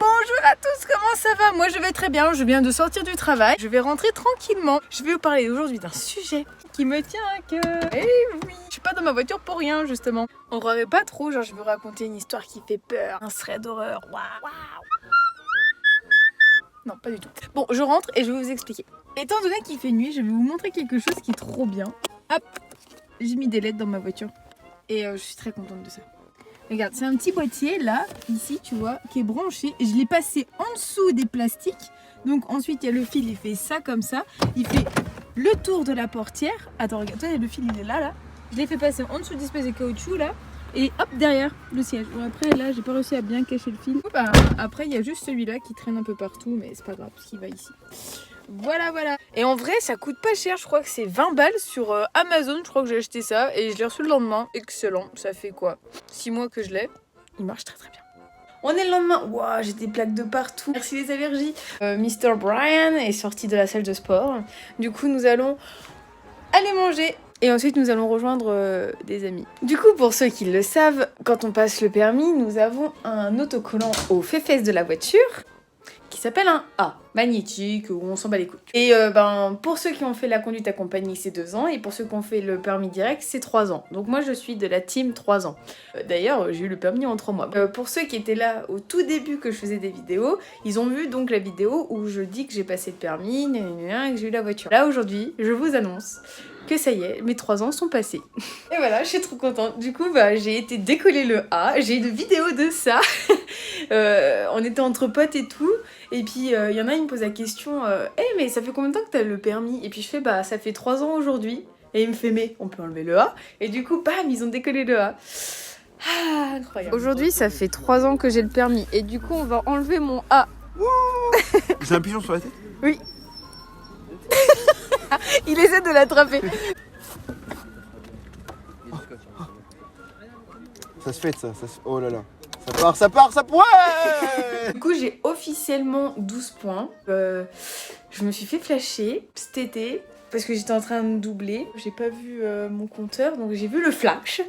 Bonjour à tous, comment ça va? Moi je vais très bien, je viens de sortir du travail. Je vais rentrer tranquillement. Je vais vous parler aujourd'hui d'un sujet qui me tient à cœur. Eh oui, je suis pas dans ma voiture pour rien justement. On croirait pas trop, genre je vais vous raconter une histoire qui fait peur, un thread d'horreur. Waouh. Non, pas du tout. Bon, je rentre et je vais vous expliquer. Étant donné qu'il fait nuit, je vais vous montrer quelque chose qui est trop bien. Hop, j'ai mis des LED dans ma voiture. Et je suis très contente de ça. Regarde, c'est un petit boîtier là, ici, tu vois, qui est branché. Je l'ai passé en dessous des plastiques. Donc ensuite, il y a le fil, il fait ça comme ça. Il fait le tour de la portière. Attends, regarde, toi, le fil, il est là, là. Je l'ai fait passer en dessous d'espèce de caoutchouc là. Et hop, derrière le siège. Bon, après, là, j'ai pas réussi à bien cacher le fil. Bah, après, il y a juste celui-là qui traîne un peu partout, mais c'est pas grave, parce qu'il va ici. Voilà, voilà. Et en vrai, ça coûte pas cher. Je crois que c'est 20 balles sur Amazon. Je crois que j'ai acheté ça et je l'ai reçu le lendemain. Excellent. Ça fait quoi, 6 mois que je l'ai. Il marche très très bien. On est le lendemain. Waouh, j'ai des plaques de partout. Merci les allergies. Mr. Brian est sorti de la salle de sport. Du coup, nous allons aller manger. Et ensuite, nous allons rejoindre des amis. Du coup, pour ceux qui le savent, quand on passe le permis, nous avons un autocollant aux fesses de la voiture qui s'appelle un A, magnétique, où on s'en bat les couilles. Et pour ceux qui ont fait la conduite accompagnée, c'est 2 ans, et pour ceux qui ont fait le permis direct, c'est 3 ans. Donc moi, je suis de la team 3 ans. D'ailleurs, j'ai eu le permis en 3 mois. Pour ceux qui étaient là au tout début que je faisais des vidéos, ils ont vu donc la vidéo où je dis que j'ai passé le permis, et que j'ai eu la voiture. Là, aujourd'hui, je vous annonce que ça y est, mes 3 ans sont passés. Et voilà, je suis trop contente. Du coup, j'ai été décoller le A. J'ai une vidéo de ça. On était entre potes et tout. Et puis, il y en a, il me pose la question hey, mais ça fait combien de temps que t'as le permis? Et puis, je fais ça fait 3 ans aujourd'hui. Et il me fait mais on peut enlever le A. Et du coup, bam, ils ont décollé le A. Ah, incroyable. Aujourd'hui, ça fait 3 ans que j'ai le permis. Et du coup, on va enlever mon A. J'ai un pigeon sur la tête? Oui. Il essaie de l'attraper. Ça se fait ça, oh là là. Ça part, ouais. Du coup, j'ai officiellement 12 points. Je me suis fait flasher cet été parce que j'étais en train de doubler. J'ai pas vu mon compteur, donc j'ai vu le flash.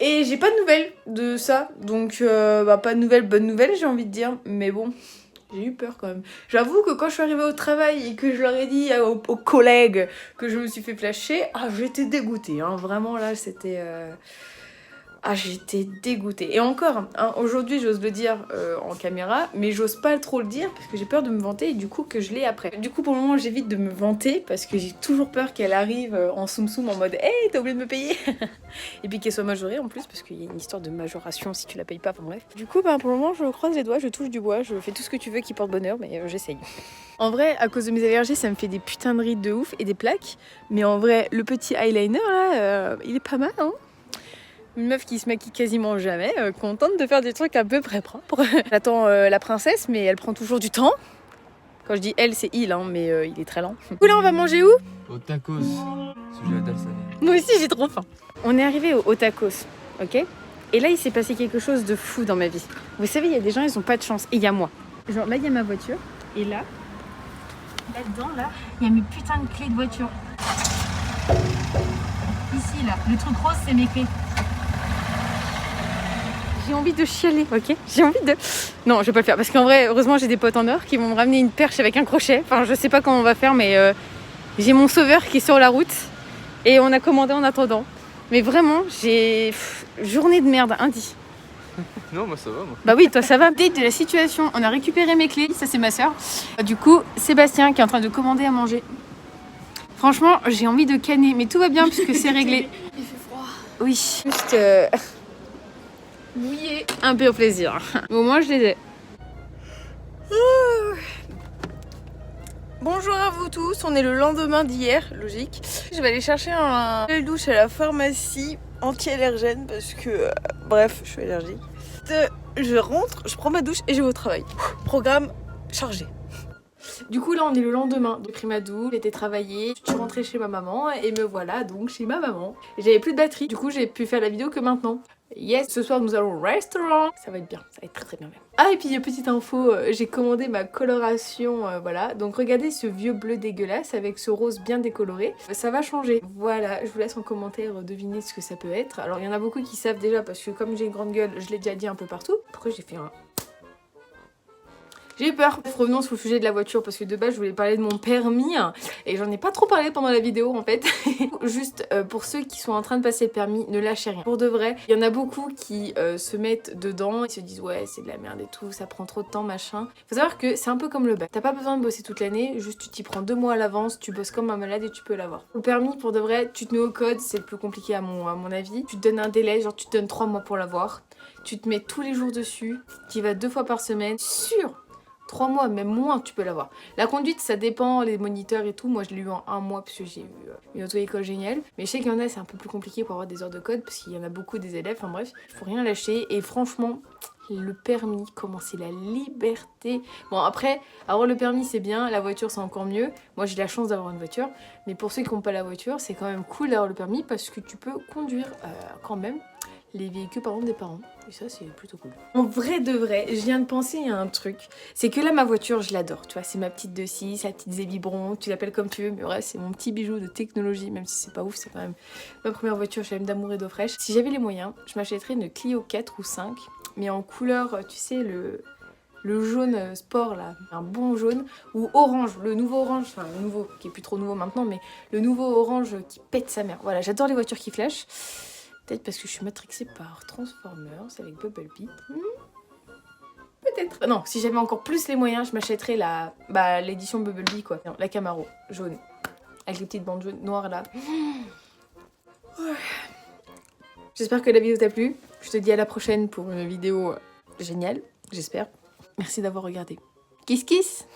Et j'ai pas de nouvelles de ça. Donc, pas de nouvelles, bonne nouvelle, j'ai envie de dire. Mais bon, j'ai eu peur quand même. J'avoue que quand je suis arrivée au travail et que je leur ai dit aux collègues que je me suis fait flasher, j'étais dégoûtée. Hein. Vraiment, là, c'était... j'étais dégoûtée. Et encore, aujourd'hui j'ose le dire en caméra, mais j'ose pas trop le dire parce que j'ai peur de me vanter et du coup que je l'ai après. Du coup pour le moment j'évite de me vanter parce que j'ai toujours peur qu'elle arrive en soum soum en mode « Hey, t'as oublié de me payer !» Et puis qu'elle soit majorée en plus parce qu'il y a une histoire de majoration si tu la payes pas, enfin bref. Du coup pour le moment je croise les doigts, je touche du bois, je fais tout ce que tu veux qui porte bonheur, mais j'essaye. En vrai, à cause de mes allergies, ça me fait des putains de rides de ouf et des plaques. Mais en vrai, le petit eyeliner là, il est pas mal, hein. Une meuf qui se maquille quasiment jamais, contente de faire des trucs à peu près propres. J'attends la princesse, mais elle prend toujours du temps. Quand je dis elle, c'est il, hein, mais il est très lent. Du coup, là, on va manger où? Au tacos. Ce jeu d'Al Salé. Moi aussi, j'ai trop faim. On est arrivé au tacos, ok? Et là, il s'est passé quelque chose de fou dans ma vie. Vous savez, il y a des gens, ils ont pas de chance. Et il y a moi. Genre, là, il y a ma voiture. Et là-dedans, là, il y a mes putains de clés de voiture. Ici, là, le truc rose, c'est mes clés. J'ai envie de chialer, ok? J'ai envie de... Non, je vais pas le faire parce qu'en vrai, heureusement, j'ai des potes en or qui vont me ramener une perche avec un crochet. Enfin, je sais pas comment on va faire, mais j'ai mon sauveur qui est sur la route et on a commandé en attendant. Mais vraiment, j'ai... journée de merde, lundi. Non, moi ça va, moi. Bah oui, toi ça va. Update de la situation, on a récupéré mes clés, ça c'est ma soeur. Du coup, Sébastien qui est en train de commander à manger. Franchement, j'ai envie de canner, mais tout va bien puisque c'est réglé. Il fait froid. Oui, juste... mouillé. Un peu au plaisir. Au moins, je les ai. Bonjour à vous tous, on est le lendemain d'hier, logique. Je vais aller chercher un gel douche à la pharmacie anti-allergène parce que, bref, je suis allergique. Je rentre, je prends ma douche et je vais au travail. Programme chargé. Du coup là on est le lendemain, j'ai pris ma douche, j'ai été travailler, je suis rentrée chez ma maman et me voilà donc chez ma maman. J'avais plus de batterie, du coup j'ai pu faire la vidéo que maintenant. Yes, ce soir nous allons au restaurant, ça va être bien, ça va être très très bien même. Ah et puis petite info, j'ai commandé ma coloration, voilà. Donc regardez ce vieux bleu dégueulasse avec ce rose bien décoloré, ça va changer. Voilà, je vous laisse en commentaire deviner ce que ça peut être. Alors il y en a beaucoup qui savent déjà parce que comme j'ai une grande gueule, je l'ai déjà dit un peu partout. Pourquoi j'ai fait un... J'ai eu peur. Revenons sur le sujet de la voiture parce que de base je voulais parler de mon permis et j'en ai pas trop parlé pendant la vidéo en fait. Juste pour ceux qui sont en train de passer le permis, ne lâchez rien. Pour de vrai, il y en a beaucoup qui se mettent dedans et se disent ouais c'est de la merde et tout, ça prend trop de temps machin. Faut savoir que c'est un peu comme le bac. T'as pas besoin de bosser toute l'année, juste tu t'y prends 2 mois à l'avance, tu bosses comme un malade et tu peux l'avoir. Le permis pour de vrai, tu te mets au code, c'est le plus compliqué à mon avis. Tu te donnes un délai, genre tu te donnes 3 mois pour l'avoir. Tu te mets tous les jours dessus, qui va 2 fois par semaine, sûr 3 mois, même moins, tu peux l'avoir. La conduite, ça dépend, les moniteurs et tout. Moi, je l'ai eu en 1 mois parce que j'ai eu une auto-école géniale. Mais je sais qu'il y en a, c'est un peu plus compliqué pour avoir des heures de code parce qu'il y en a beaucoup des élèves. Enfin bref, il faut rien lâcher. Et franchement, le permis, comment c'est la liberté. Bon, après, avoir le permis, c'est bien. La voiture, c'est encore mieux. Moi, j'ai la chance d'avoir une voiture. Mais pour ceux qui n'ont pas la voiture, c'est quand même cool d'avoir le permis parce que tu peux conduire quand même les véhicules par exemple des parents. Et ça c'est plutôt cool. En vrai de vrai, je viens de penser à un truc. C'est que là ma voiture je l'adore. Tu vois, c'est ma petite 2.6, la petite Zébibron, tu l'appelles comme tu veux. Mais bref, c'est mon petit bijou de technologie. Même si c'est pas ouf, c'est quand même ma première voiture. Je l'aime d'amour et d'eau fraîche. Si j'avais les moyens, je m'achèterais une Clio 4 ou 5. Mais en couleur, tu sais, le jaune sport là, un bon jaune, ou orange, le nouveau orange, enfin le nouveau, qui est plus trop nouveau maintenant, mais le nouveau orange qui pète sa mère. Voilà, j'adore les voitures qui flashent. Peut-être parce que je suis matrixée par Transformers avec Bumblebee. Peut-être. Non, si j'avais encore plus les moyens, je m'achèterais l'édition Bumblebee quoi. Non, la Camaro, jaune. Avec les petites bandes jaunes, noires là. J'espère que la vidéo t'a plu. Je te dis à la prochaine pour une vidéo géniale, j'espère. Merci d'avoir regardé. Kiss kiss.